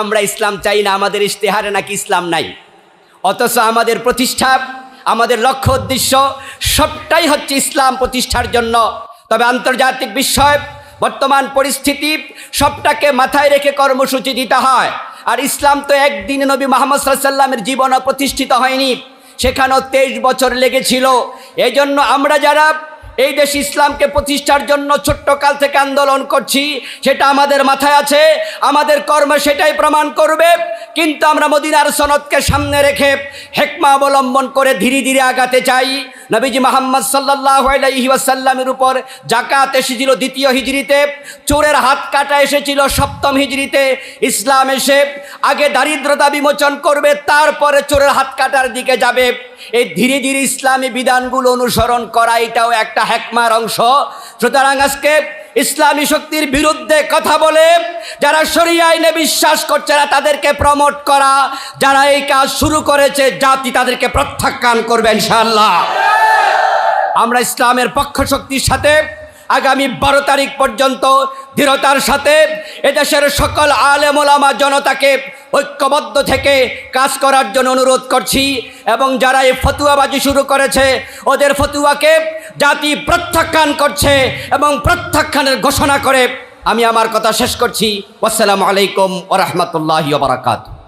আমরা ইসলাম চাই না, আমাদের ইশতেহারে নাকি ইসলাম নাই, অথচ আমাদের প্রতিষ্ঠা, আমাদের লক্ষ্য উদ্দেশ্য সবটাই হচ্ছে ইসলাম প্রতিষ্ঠার জন্য। তবে আন্তর্জাতিক বিষয়, বর্তমান পরিস্থিতি সবটাকে মাথায় রেখে কর্মসূচি দিতে হয়। আর ইসলাম তো একদিনে নবী মুহাম্মদ সাল্লাল্লাহু আলাইহি ওয়াসাল্লামের জীবনে প্রতিষ্ঠিত হয়নি, সেখানেও 23 বছর লেগেছিল। এই জন্য আমরা যারা এই দেশ ইসলামকে প্রতিষ্ঠার জন্য ছোট্টকাল থেকে আন্দোলন করছি, সেটা আমাদের মাথায় আছে, আমাদের কর্ম সেটাই প্রমাণ করবে। কিন্তু আমরা মদিনার সনদকে সামনে রেখে হিকমা অবলম্বন করে ধীরে ধীরে আগাতে চাই। নবীজি মুহাম্মদ সাল্লাল্লাহু আলাইহি ওয়াসাল্লামের উপর যাকাত এসেছিল 2য় হিজরিতে, চোরের হাত কাটা এসেছিল 7ম হিজরিতে। ইসলাম এসে আগে দারিদ্রতা বিমোচন করবে, তারপরে চোরের হাত কাটার দিকে যাবে। এই ধীরে ধীরে ইসলামী বিধানগুলো অনুসরণ করা, এটাও একটা হিকমার অংশ। সুতরাং আজকে ইসলামী শক্তির বিরুদ্ধে কথা বলে যারা শরিয়া আইনে বিশ্বাস করছে না, তাদেরকে প্রমোট করা, যারা এই কাজ শুরু করেছে, জাতি তাদেরকে প্রত্যাখ্যান করবে ইনশাআল্লাহ। আমরা ইসলামের পক্ষ শক্তির সাথে আগামী 12 তারিখ পর্যন্ত দৃঢ়তার সাথে এদেশের সকল আলেম ওলামা জনতাকে ঐক্যবদ্ধ থেকে কাজ করার জন্য অনুরোধ করছি। এবং যারা এই ফতুয়াবাজি শুরু করেছে, ওদের ফতুয়াকে জাতি প্রত্যাখ্যান করছে এবং প্রত্যাখ্যানের ঘোষণা করে আমি আমার কথা শেষ করছি। আসসালামু আলাইকুম ওয়া রাহমাতুল্লাহি ওয়া বারাকাতুহু।